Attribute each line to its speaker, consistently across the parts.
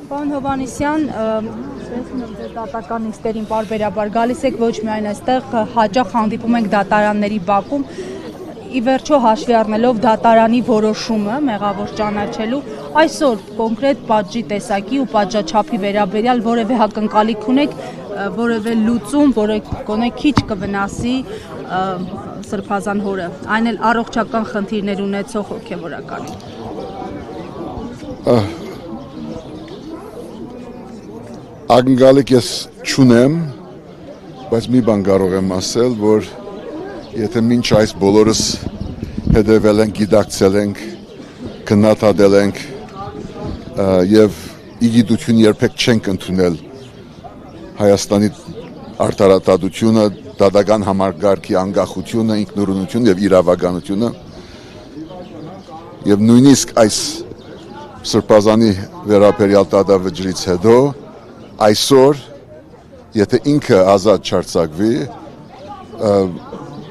Speaker 1: Պարոն Հովհաննիսյան, դատական նիստերին պարբերաբար գալիս եք ոչ միայն այստեղ, հաճախ հանդիպում ենք դատարանների բակում, ի վերջո հաշվի առնելով դատարանի որոշումը մեղավոր ճանաչելու, այսօր կոնկրետ պատժի տեսակի ու պատժաչափի վերաբերյալ որևէ ակնկալիք ունեք, որևէ լուծում, որը գոնե քիչ կվնասի Սրբազան հորը, այն էլ առողջական խնդիրներ ունեցող հոգևորականին։
Speaker 2: Ակնկալիք ես չունեմ, բայց մի բան կարող եմ ասել, որ եթե մինչ այս բոլորս հետևել ենք, գիտակցել ենք, քննադատել ենք եւ իգիտություն երբեք չենք ընդունել Հայաստանի արդարադատությունը, դատական համակարգի անկախությունը, ինքնուրույնությունը եւ իրավականությունը եւ նույնիսկ այս Սրբազանի վերաբերյալ դատավճռից հետո այսօր եթե ինքը ազատ չարձակվի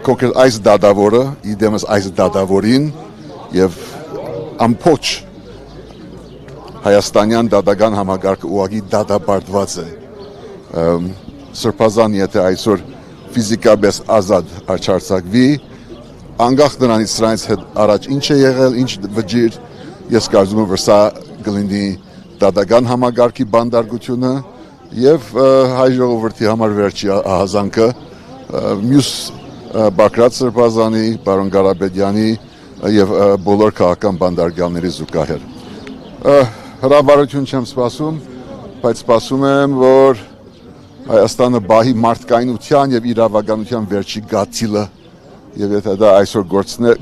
Speaker 2: կոնկրետ այս դատավորը իդեմս այս դատավորին եւ ամբողջ հայաստանյան դատական համակարգը ուղղակի դատապարտված է Սրբազան եթե այսօր ֆիզիկապես ազատ չարձակվի անկախ նրանից սրանից հետ առաջ ինչ է եղել ինչ վճիռ ես կարծում եմ որ սա կլինի դատական համակարգի բանդարգությունը եւ հայ ժողովրդի համար վերջի ահազանգը մյուս Բակրատ Սրբազանի, պարոն Ղարաբեդյանի եւ բոլոր քաղաքական բանդարգալների զուգահեռ։ Հրավառություն չեմ սպասում, բայց սպասում եմ, որ Հայաստանը բահի մարդկայնության եւ իրավականության վերջի գաթիլը եւ եթե դա այսօր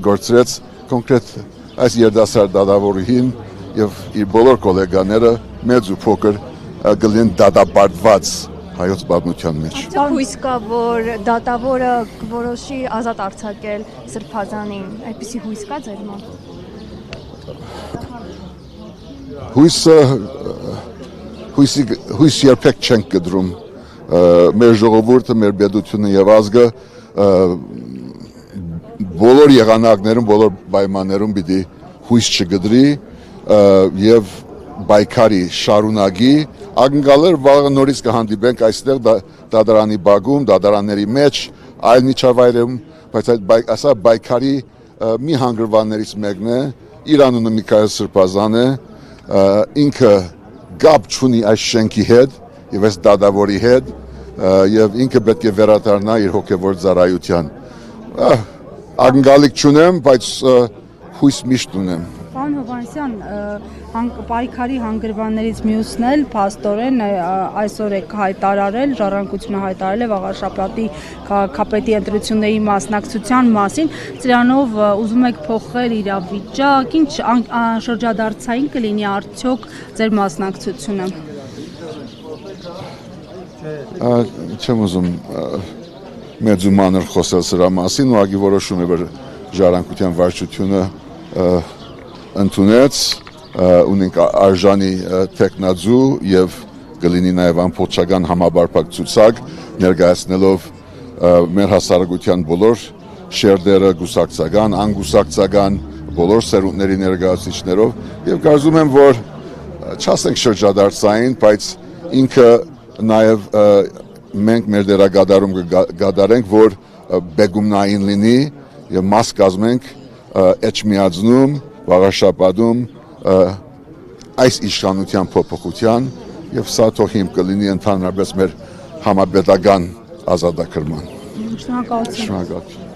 Speaker 2: գործրեց կոնկրետ այս երդասարդ դատավորին եւ իր բոլոր գոլեգաները մեծ ու փոքր գլին դատապարտված հայոց պատմության մեջ։
Speaker 3: Հույս կա, որ դատավորը որոշի ազատ արձակել Սրբազանին, այդպիսի հույս կա ձեր մոտ։
Speaker 2: Հույս երբեք չենք կդրում։ Մեր ժողովուրդը, մեր պետությունը եւ ազգը բոլոր եղանակներում, բոլոր պայմաններում պիտի հույս չգդրի եւ բայկարի շարունակի ակնկալեր վաղը նորից կհանդիպենք այստեղ դատարանի բակում, դատարանների մեջ, այլ միջավայրում, բայց այդ բայկարի մի հանգրվաններից մեկն է, իր անունը Միքայել Սրբազան է, ինքը գապ չունի այս շենքի հետ եւ այս դատավորի հետ եւ ինքը պետք է վերադառնա իր հոգեվոր ծառայության։ Ակնկալիք չունեմ, բայց հույս միշտ ունեմ։
Speaker 1: Պարոն Հովհաննիսյան, պայքարի հանգրվաններից մյուսն էլ փաստորեն այսօր եք հայտարարել, ժառանգությունը հայտարարել է վաղաշաբաթի քաղաքապետի ընտրությունների մասնակցության մասին, սրանով ուզում եք փոխել իրավիճակ, ինչ շրջադարձային կլինի արդյոք ձեր մասնակցությունը։
Speaker 2: Չեմ ուզում մեծ ու մանր խոսել սրա մասին, ուղղակի որոշում է որ ժառանգության վարչությունը ընդունեց ունենք արժանի տեխնազու եւ կլինի նաեւ ամբողջական համաբարփակ ցուցակ ներկայացնելով մեր հասարակության բոլոր շերտերը գուսակցական, անգուսակցական բոլոր սերունդների ներկայացուցիչներով եւ կարծում եմ որ չասենք շրջադարձային, բայց ինքը նաեւ մենք մեր դերակատարում կգադարենք որ բեգումնային լինի եւ մաս կազմենք էջմիածնում վաղաշաբաթում այս իշխանության փոփոխության եւ սա թող հիմք կլինի ընդհանրապես մեր համապետական ազատագրման։
Speaker 1: Շնորհակալություն։
Speaker 2: Շնորհակալություն։